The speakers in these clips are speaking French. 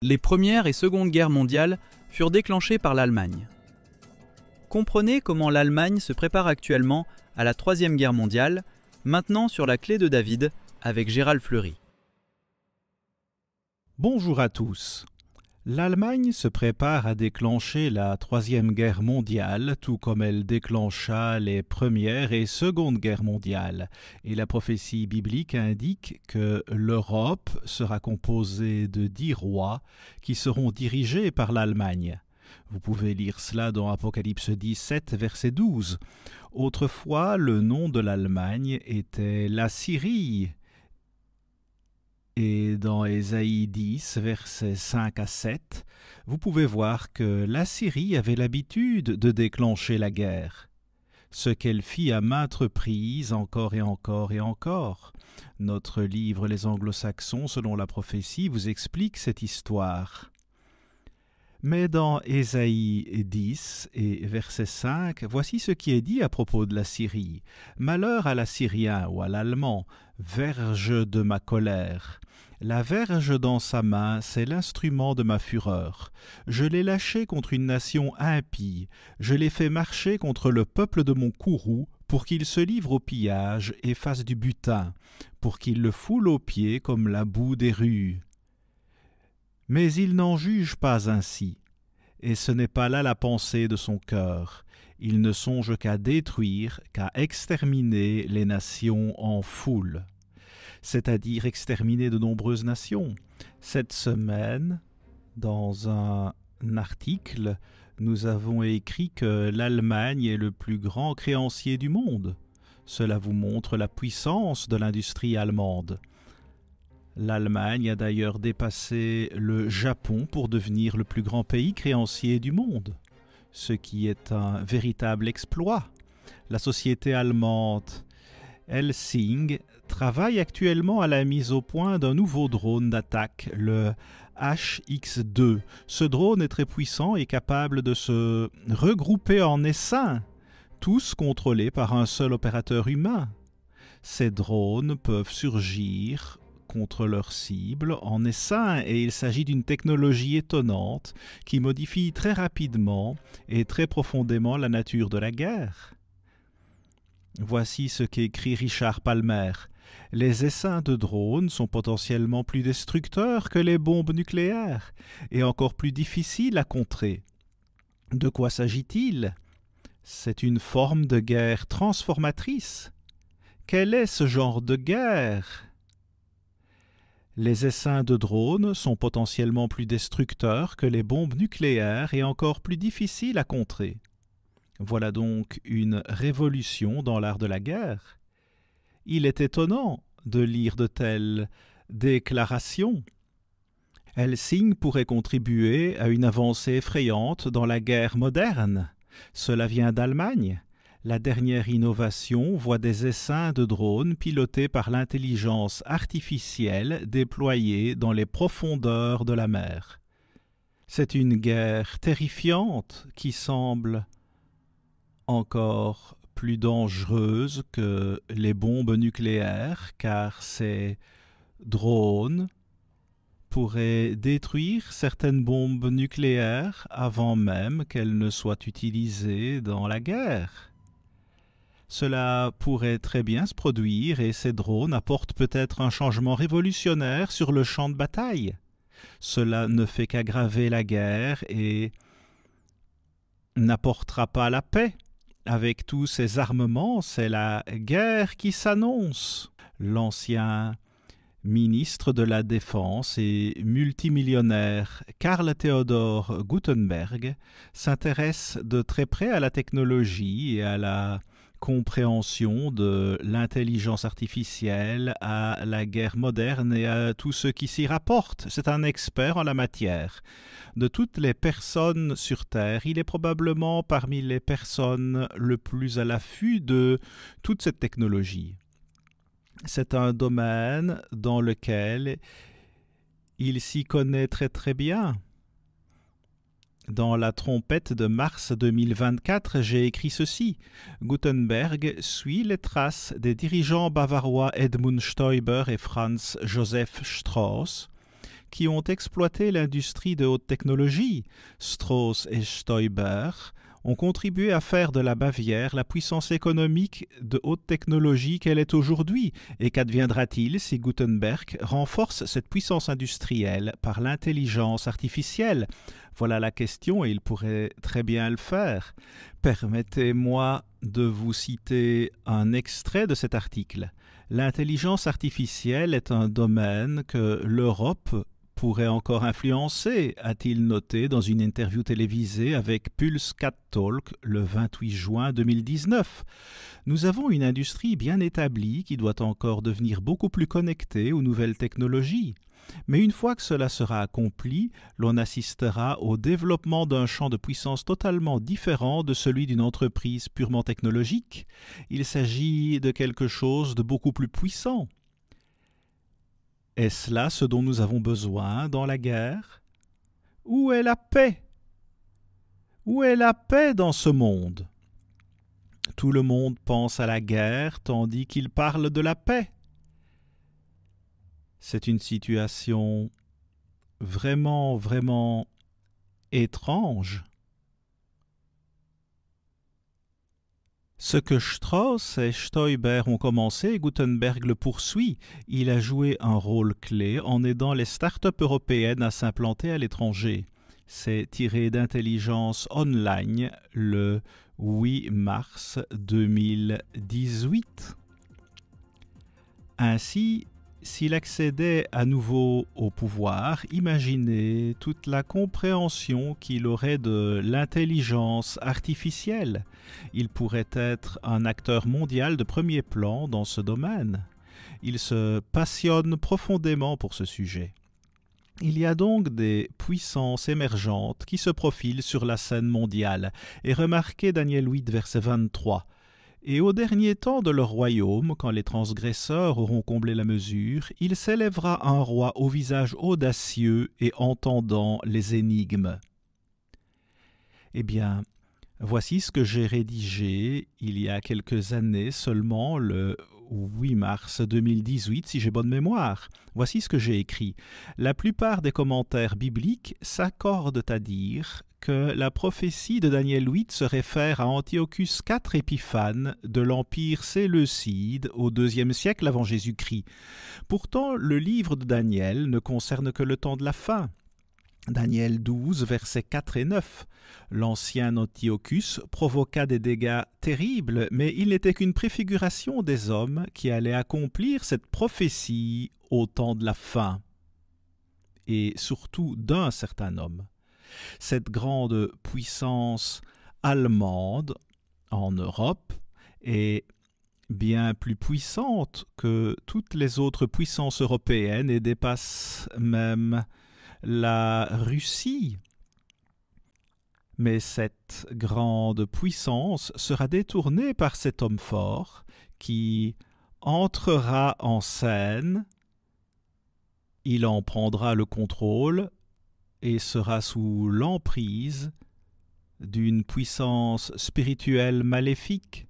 Les Première et Seconde Guerres mondiales furent déclenchées par l'Allemagne. Comprenez comment l'Allemagne se prépare actuellement à la Troisième Guerre mondiale, maintenant sur la clé de David avec Gérald Fleury. Bonjour à tous. L'Allemagne se prépare à déclencher la Troisième Guerre mondiale, tout comme elle déclencha les Premières et Secondes Guerres mondiales. Et la prophétie biblique indique que l'Europe sera composée de 10 rois qui seront dirigés par l'Allemagne. Vous pouvez lire cela dans Apocalypse 17, verset 12. Autrefois, le nom de l'Allemagne était l'Assyrie. Et dans Ésaïe 10, versets 5 à 7, vous pouvez voir que l'Assyrie avait l'habitude de déclencher la guerre. Ce qu'elle fit à maintes reprises, encore et encore et encore. Notre livre Les Anglo-Saxons, selon la prophétie, vous explique cette histoire. Mais dans Ésaïe 10 et verset 5, voici ce qui est dit à propos de la Syrie. « Malheur à l'Assyrien ou à l'Allemand, verge de ma colère. La verge dans sa main, c'est l'instrument de ma fureur. Je l'ai lâché contre une nation impie. Je l'ai fait marcher contre le peuple de mon courroux, pour qu'il se livre au pillage et fasse du butin, pour qu'il le foule aux pieds comme la boue des rues. Mais il n'en juge pas ainsi, et ce n'est pas là la pensée de son cœur. Il ne songe qu'à détruire, qu'à exterminer les nations en foule, c'est-à-dire exterminer de nombreuses nations. Cette semaine, dans un article, nous avons écrit que l'Allemagne est le plus grand créancier du monde. Cela vous montre la puissance de l'industrie allemande. L'Allemagne a d'ailleurs dépassé le Japon pour devenir le plus grand pays créancier du monde, ce qui est un véritable exploit. La société allemande Helsing travaille actuellement à la mise au point d'un nouveau drone d'attaque, le HX-2. Ce drone est très puissant et capable de se regrouper en essaims, tous contrôlés par un seul opérateur humain. Ces drones peuvent surgir contre leur cible en essaim et il s'agit d'une technologie étonnante qui modifie très rapidement et très profondément la nature de la guerre. Voici ce qu'écrit Richard Palmer. Les essaims de drones sont potentiellement plus destructeurs que les bombes nucléaires et encore plus difficiles à contrer. De quoi s'agit-il? C'est une forme de guerre transformatrice. Quel est ce genre de guerre? Les essaims de drones sont potentiellement plus destructeurs que les bombes nucléaires et encore plus difficiles à contrer. Voilà donc une révolution dans l'art de la guerre. Il est étonnant de lire de telles déclarations. Helsing pourrait contribuer à une avancée effrayante dans la guerre moderne. Cela vient d'Allemagne. La dernière innovation voit des essaims de drones pilotés par l'intelligence artificielle déployée dans les profondeurs de la mer. C'est une guerre terrifiante qui semble encore plus dangereuse que les bombes nucléaires, car ces drones pourraient détruire certaines bombes nucléaires avant même qu'elles ne soient utilisées dans la guerre. Cela pourrait très bien se produire et ces drones apportent peut-être un changement révolutionnaire sur le champ de bataille. Cela ne fait qu'aggraver la guerre et n'apportera pas la paix. Avec tous ces armements, c'est la guerre qui s'annonce. L'ancien ministre de la Défense et multimillionnaire Karl Theodor Guttenberg s'intéresse de très près à la technologie et à la compréhension de l'intelligence artificielle, à la guerre moderne et à tout ce qui s'y rapporte. C'est un expert en la matière. De toutes les personnes sur Terre, il est probablement parmi les personnes le plus à l'affût de toute cette technologie. C'est un domaine dans lequel il s'y connaît très très bien. Dans la trompette de mars 2024, j'ai écrit ceci. Gutenberg suit les traces des dirigeants bavarois Edmund Stoiber et Franz Josef Strauss, qui ont exploité l'industrie de haute technologie, Strauss et Stoiber, ont contribué à faire de la Bavière la puissance économique de haute technologie qu'elle est aujourd'hui. Et qu'adviendra-t-il si Gutenberg renforce cette puissance industrielle par l'intelligence artificielle? Voilà la question et il pourrait très bien le faire. Permettez-moi de vous citer un extrait de cet article. L'intelligence artificielle est un domaine que l'Europe pourrait encore influencer, a-t-il noté dans une interview télévisée avec Pulse Cat Talk le 28 juin 2019. Nous avons une industrie bien établie qui doit encore devenir beaucoup plus connectée aux nouvelles technologies. Mais une fois que cela sera accompli, l'on assistera au développement d'un champ de puissance totalement différent de celui d'une entreprise purement technologique. Il s'agit de quelque chose de beaucoup plus puissant. Est-ce là ce dont nous avons besoin dans la guerre? Où est la paix? Où est la paix dans ce monde? Tout le monde pense à la guerre tandis qu'il parle de la paix. C'est une situation vraiment étrange. Ce que Strauss et Stoiber ont commencé, Gutenberg le poursuit. Il a joué un rôle clé en aidant les start-up européennes à s'implanter à l'étranger. C'est tiré d'Intelligence Online le 8 mars 2018. Ainsi, s'il accédait à nouveau au pouvoir, imaginez toute la compréhension qu'il aurait de l'intelligence artificielle. Il pourrait être un acteur mondial de premier plan dans ce domaine. Il se passionne profondément pour ce sujet. Il y a donc des puissances émergentes qui se profilent sur la scène mondiale. Et remarquez Daniel 8, verset 23. Et au dernier temps de leur royaume, quand les transgresseurs auront comblé la mesure, il s'élèvera un roi au visage audacieux et entendant les énigmes. Eh bien, voici ce que j'ai rédigé il y a quelques années seulement, le 8 mars 2018, si j'ai bonne mémoire. Voici ce que j'ai écrit. La plupart des commentaires bibliques s'accordent à dire que la prophétie de Daniel 8 se réfère à Antiochus IV Épiphane de l'Empire séleucide au IIe siècle avant Jésus-Christ. Pourtant, le livre de Daniel ne concerne que le temps de la fin. Daniel 12, versets 4 et 9. L'ancien Antiochus provoqua des dégâts terribles, mais il n'était qu'une préfiguration des hommes qui allaient accomplir cette prophétie au temps de la fin, et surtout d'un certain homme. Cette grande puissance allemande en Europe est bien plus puissante que toutes les autres puissances européennes et dépasse même la Russie. Mais cette grande puissance sera détournée par cet homme fort qui entrera en scène, il en prendra le contrôle et sera sous l'emprise d'une puissance spirituelle maléfique.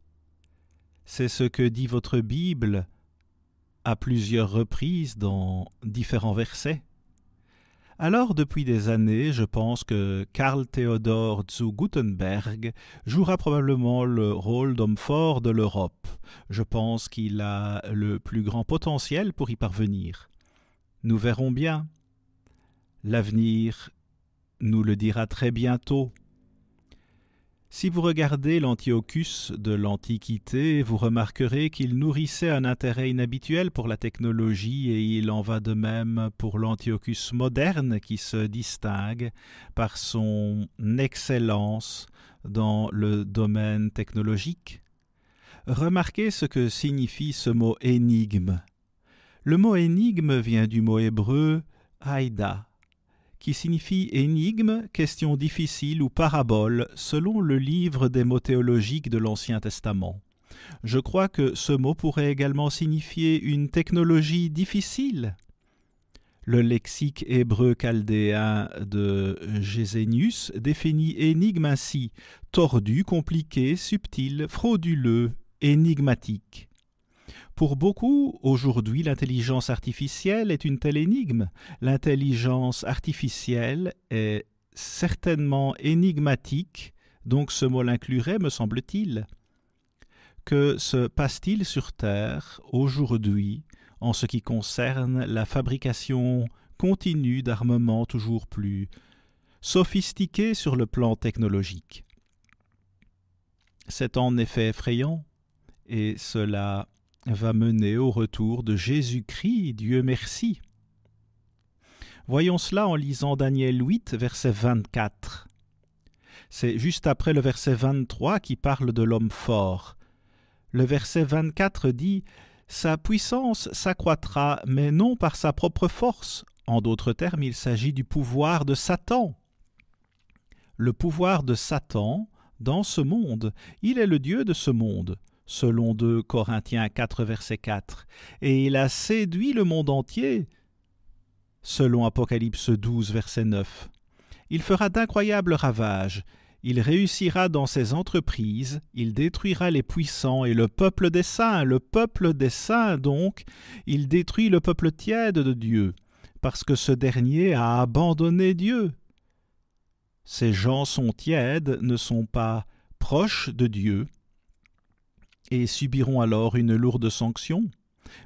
C'est ce que dit votre Bible à plusieurs reprises dans différents versets. Alors, depuis des années, je pense que Karl Theodor zu Gutenberg jouera probablement le rôle d'homme fort de l'Europe. Je pense qu'il a le plus grand potentiel pour y parvenir. Nous verrons bien. L'avenir nous le dira très bientôt. Si vous regardez l'Antiochus de l'Antiquité, vous remarquerez qu'il nourrissait un intérêt inhabituel pour la technologie et il en va de même pour l'Antiochus moderne qui se distingue par son excellence dans le domaine technologique. Remarquez ce que signifie ce mot « énigme ». Le mot « énigme » vient du mot hébreu « haïda », qui signifie énigme, question difficile ou parabole, selon le livre des mots théologiques de l'Ancien Testament. Je crois que ce mot pourrait également signifier une technologie difficile. Le lexique hébreu chaldéen de Gesenius définit énigme ainsi: tordu, compliqué, subtil, frauduleux, énigmatique. Pour beaucoup, aujourd'hui, l'intelligence artificielle est une telle énigme. L'intelligence artificielle est certainement énigmatique, donc ce mot l'inclurait, me semble-t-il. Que se passe-t-il sur Terre aujourd'hui en ce qui concerne la fabrication continue d'armements toujours plus sophistiqués sur le plan technologique? C'est en effet effrayant, et cela va mener au retour de Jésus-Christ, Dieu merci. Voyons cela en lisant Daniel 8, verset 24. C'est juste après le verset 23 qui parle de l'homme fort. Le verset 24 dit « Sa puissance s'accroîtra, mais non par sa propre force. » En d'autres termes, il s'agit du pouvoir de Satan. Le pouvoir de Satan dans ce monde, il est le Dieu de ce monde, selon 2 Corinthiens 4, verset 4. Et il a séduit le monde entier, selon Apocalypse 12, verset 9. Il fera d'incroyables ravages. Il réussira dans ses entreprises, il détruira les puissants et le peuple des saints. Le peuple des saints, donc, il détruit le peuple tiède de Dieu, parce que ce dernier a abandonné Dieu. Ces gens sont tièdes, ne sont pas proches de Dieu, et subiront alors une lourde sanction.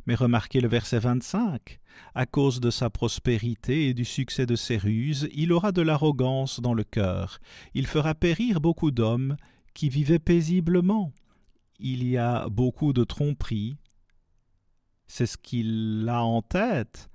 Mais remarquez le verset 25. À cause de sa prospérité et du succès de ses ruses, il aura de l'arrogance dans le cœur. Il fera périr beaucoup d'hommes qui vivaient paisiblement. Il y a beaucoup de tromperies. C'est ce qu'il a en tête.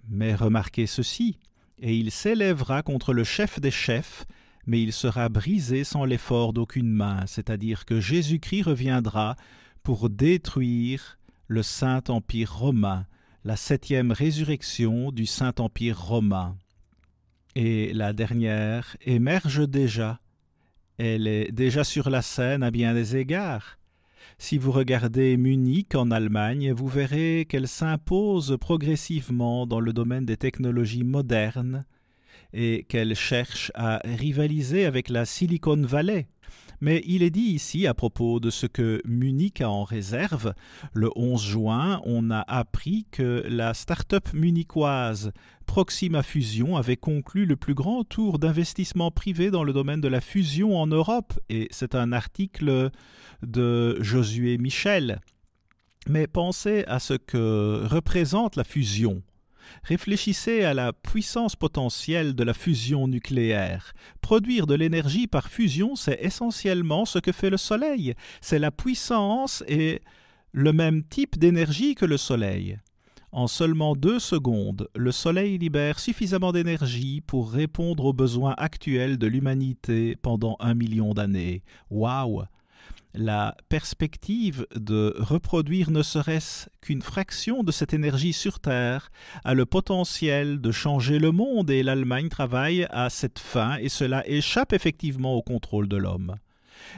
Mais remarquez ceci. Et il s'élèvera contre le chef des chefs, mais il sera brisé sans l'effort d'aucune main. C'est-à-dire que Jésus-Christ reviendra pour détruire le Saint-Empire romain, la 7e résurrection du Saint-Empire romain. Et la dernière émerge déjà. Elle est déjà sur la scène à bien des égards. Si vous regardez Munich en Allemagne, vous verrez qu'elle s'impose progressivement dans le domaine des technologies modernes et qu'elle cherche à rivaliser avec la Silicon Valley. Mais il est dit ici, à propos de ce que Munich a en réserve, le 11 juin, on a appris que la start-up munichoise Proxima Fusion avait conclu le plus grand tour d'investissement privé dans le domaine de la fusion en Europe, et c'est un article de Josué Michel. Mais pensez à ce que représente la fusion. Réfléchissez à la puissance potentielle de la fusion nucléaire. Produire de l'énergie par fusion, c'est essentiellement ce que fait le Soleil. C'est la puissance et le même type d'énergie que le Soleil. En seulement 2 secondes, le Soleil libère suffisamment d'énergie pour répondre aux besoins actuels de l'humanité pendant 1 million d'années. Waouh! La perspective de reproduire ne serait-ce qu'une fraction de cette énergie sur Terre a le potentiel de changer le monde, et l'Allemagne travaille à cette fin, et cela échappe effectivement au contrôle de l'homme.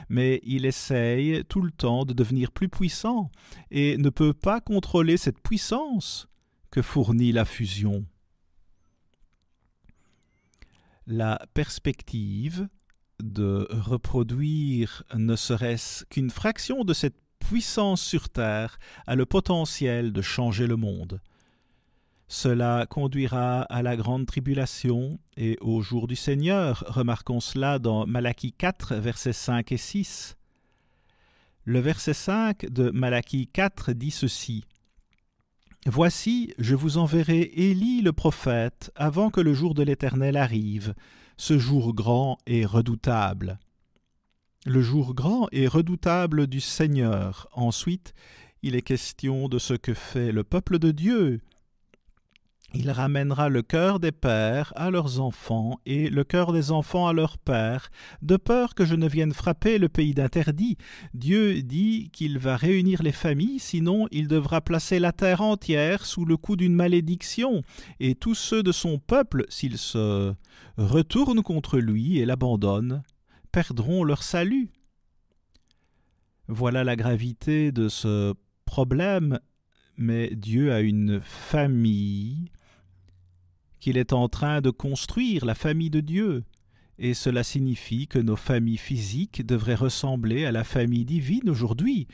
Mais il essaye tout le temps de devenir plus puissant et ne peut pas contrôler cette puissance que fournit la fusion. La perspective de reproduire ne serait-ce qu'une fraction de cette puissance sur Terre a le potentiel de changer le monde. Cela conduira à la grande tribulation et au jour du Seigneur. Remarquons cela dans Malachie 4, versets 5 et 6. Le verset 5 de Malachie 4 dit ceci. « Voici, je vous enverrai Élie le prophète avant que le jour de l'Éternel arrive, ce jour grand et redoutable. » Le jour grand et redoutable du Seigneur. Ensuite, il est question de ce que fait le peuple de Dieu. Il ramènera le cœur des pères à leurs enfants et le cœur des enfants à leurs pères, de peur que je ne vienne frapper le pays d'interdit. Dieu dit qu'il va réunir les familles, sinon il devra placer la terre entière sous le coup d'une malédiction, et tous ceux de son peuple, s'ils se retournent contre lui et l'abandonnent, perdront leur salut. Voilà la gravité de ce problème, mais Dieu a une famille qu'il est en train de construire, la famille de Dieu, et cela signifie que nos familles physiques devraient ressembler à la famille divine aujourd'hui.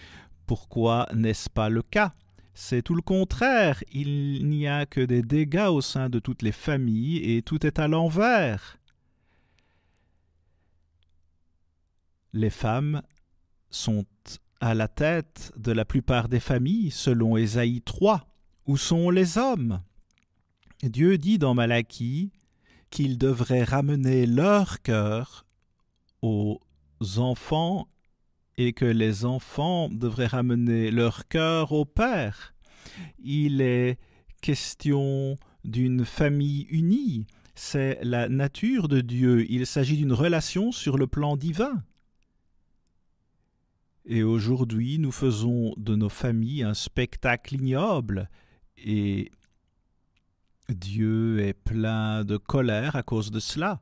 Pourquoi n'est-ce pas le cas? C'est tout le contraire, il n'y a que des dégâts au sein de toutes les familles et tout est à l'envers. Les femmes sont à la tête de la plupart des familles, selon Ésaïe 3. Où sont les hommes? Dieu dit dans Malachie qu'ils devraient ramener leur cœur aux enfants et que les enfants devraient ramener leur cœur au Père. Il est question d'une famille unie. C'est la nature de Dieu. Il s'agit d'une relation sur le plan divin. Et aujourd'hui, nous faisons de nos familles un spectacle ignoble et Dieu est plein de colère à cause de cela.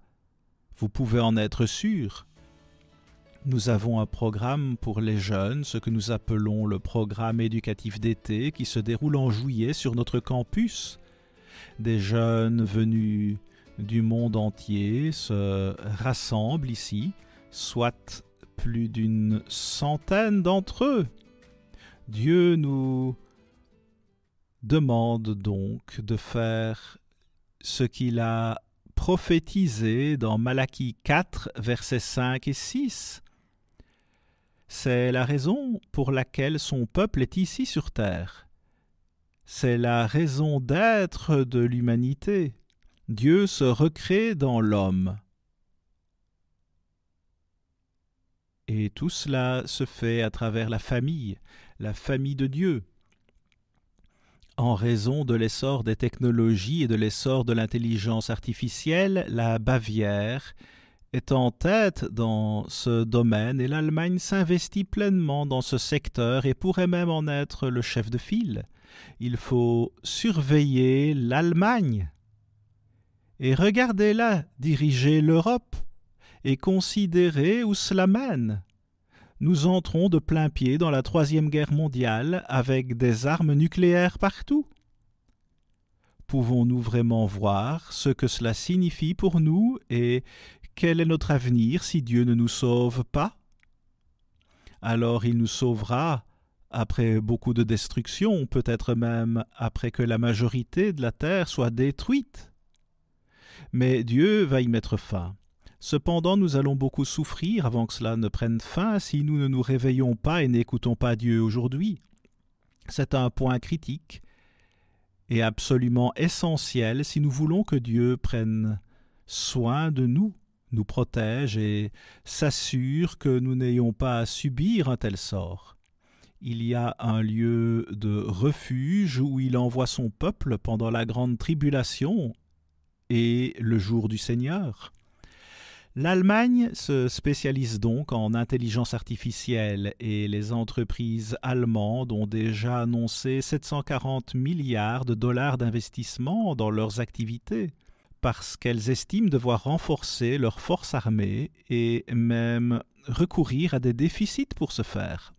Vous pouvez en être sûr. Nous avons un programme pour les jeunes, ce que nous appelons le programme éducatif d'été, qui se déroule en juillet sur notre campus. Des jeunes venus du monde entier se rassemblent ici, soit plus d'une centaine d'entre eux. Dieu nous demande donc de faire ce qu'il a prophétisé dans Malachie 4, versets 5 et 6. C'est la raison pour laquelle son peuple est ici sur terre. C'est la raison d'être de l'humanité. Dieu se recrée dans l'homme. Et tout cela se fait à travers la famille de Dieu. En raison de l'essor des technologies et de l'essor de l'intelligence artificielle, la Bavière est en tête dans ce domaine et l'Allemagne s'investit pleinement dans ce secteur et pourrait même en être le chef de file. Il faut surveiller l'Allemagne et regardez-la diriger l'Europe et considérer où cela mène. Nous entrons de plein pied dans la Troisième Guerre mondiale avec des armes nucléaires partout. Pouvons-nous vraiment voir ce que cela signifie pour nous et quel est notre avenir si Dieu ne nous sauve pas? Alors il nous sauvera après beaucoup de destruction, peut-être même après que la majorité de la terre soit détruite. Mais Dieu va y mettre fin. Cependant, nous allons beaucoup souffrir avant que cela ne prenne fin si nous ne nous réveillons pas et n'écoutons pas Dieu aujourd'hui. C'est un point critique et absolument essentiel si nous voulons que Dieu prenne soin de nous, nous protège et s'assure que nous n'ayons pas à subir un tel sort. Il y a un lieu de refuge où il envoie son peuple pendant la grande tribulation et le jour du Seigneur. L'Allemagne se spécialise donc en intelligence artificielle et les entreprises allemandes ont déjà annoncé 740 milliards de dollars d'investissement dans leurs activités parce qu'elles estiment devoir renforcer leur force armée et même recourir à des déficits pour ce faire.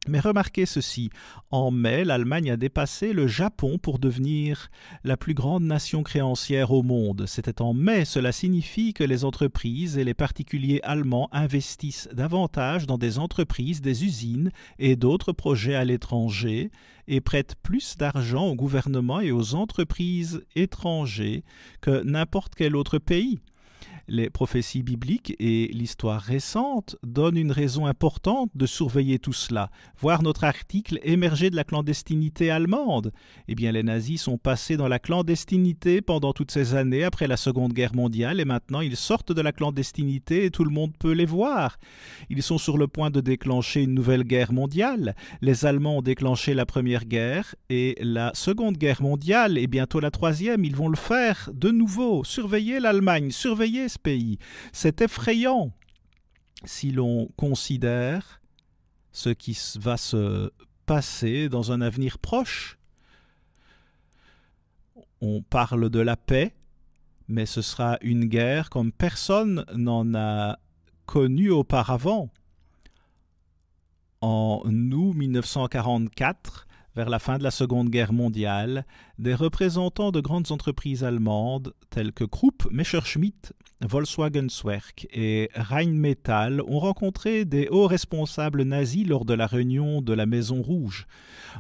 Mais remarquez ceci, en mai, l'Allemagne a dépassé le Japon pour devenir la plus grande nation créancière au monde. C'était en mai, cela signifie que les entreprises et les particuliers allemands investissent davantage dans des entreprises, des usines et d'autres projets à l'étranger et prêtent plus d'argent au gouvernement et aux entreprises étrangères que n'importe quel autre pays. Les prophéties bibliques et l'histoire récente donnent une raison importante de surveiller tout cela. Voir notre article émerger de la clandestinité allemande. Eh bien, les nazis sont passés dans la clandestinité pendant toutes ces années après la Seconde Guerre mondiale et maintenant ils sortent de la clandestinité et tout le monde peut les voir. Ils sont sur le point de déclencher une nouvelle guerre mondiale. Les Allemands ont déclenché la Première Guerre et la Seconde Guerre mondiale et bientôt la Troisième. Ils vont le faire de nouveau. Surveillez l'Allemagne, surveillez ce pays. C'est effrayant si l'on considère ce qui va se passer dans un avenir proche. On parle de la paix, mais ce sera une guerre comme personne n'en a connu auparavant. En août 1944, vers la fin de la Seconde Guerre mondiale, des représentants de grandes entreprises allemandes telles que Krupp, Messerschmitt, Volkswagen Zwerk et Rheinmetall ont rencontré des hauts responsables nazis lors de la réunion de la Maison Rouge.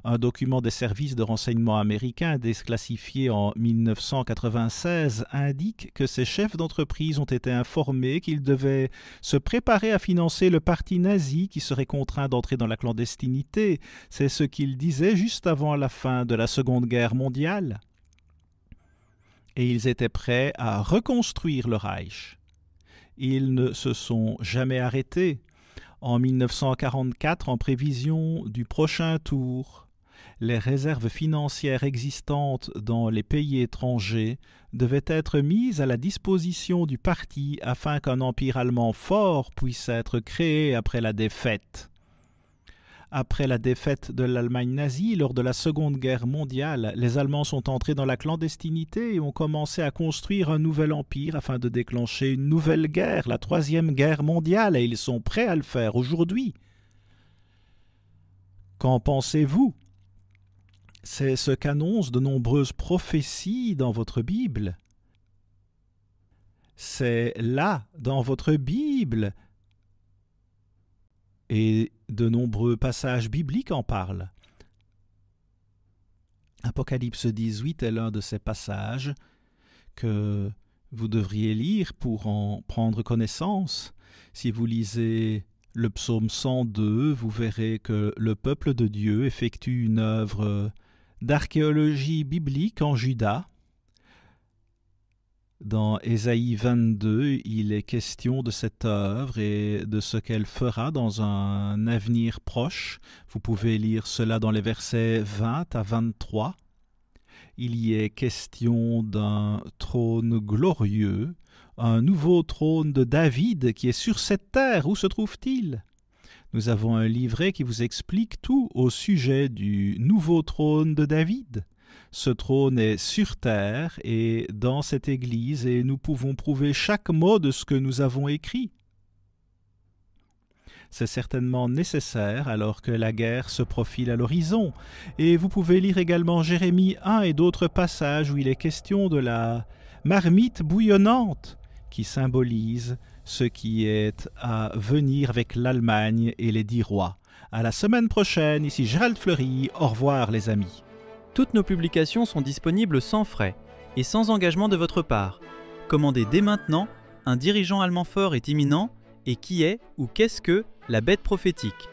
Un document des services de renseignement américains déclassifié en 1996 indique que ces chefs d'entreprise ont été informés qu'ils devaient se préparer à financer le parti nazi qui serait contraint d'entrer dans la clandestinité. C'est ce qu'ils disaient juste avant la fin de la Seconde Guerre mondiale. Et ils étaient prêts à reconstruire le Reich. Ils ne se sont jamais arrêtés. En 1944, en prévision du prochain tour, les réserves financières existantes dans les pays étrangers devaient être mises à la disposition du parti afin qu'un empire allemand fort puisse être créé après la défaite. Après la défaite de l'Allemagne nazie lors de la Seconde Guerre mondiale, les Allemands sont entrés dans la clandestinité et ont commencé à construire un nouvel empire afin de déclencher une nouvelle guerre, la Troisième Guerre mondiale, et ils sont prêts à le faire aujourd'hui. Qu'en pensez-vous? C'est ce qu'annoncent de nombreuses prophéties dans votre Bible. C'est là, dans votre Bible, et de nombreux passages bibliques en parlent. Apocalypse 18 est l'un de ces passages que vous devriez lire pour en prendre connaissance. Si vous lisez le psaume 102, vous verrez que le peuple de Dieu effectue une œuvre d'archéologie biblique en Juda. Dans Ésaïe 22, il est question de cette œuvre et de ce qu'elle fera dans un avenir proche. Vous pouvez lire cela dans les versets 20 à 23. Il y est question d'un trône glorieux, un nouveau trône de David qui est sur cette terre. Où se trouve-t-il? Nous avons un livret qui vous explique tout au sujet du nouveau trône de David. Ce trône est sur terre et dans cette Église, et nous pouvons prouver chaque mot de ce que nous avons écrit. C'est certainement nécessaire alors que la guerre se profile à l'horizon. Et vous pouvez lire également Jérémie 1 et d'autres passages où il est question de la marmite bouillonnante qui symbolise ce qui est à venir avec l'Allemagne et les 10 rois. À la semaine prochaine, ici Gérald Fleury, au revoir les amis. Toutes nos publications sont disponibles sans frais et sans engagement de votre part. Commandez dès maintenant, un dirigeant allemand fort est imminent, et qui est ou qu'est-ce que la bête prophétique?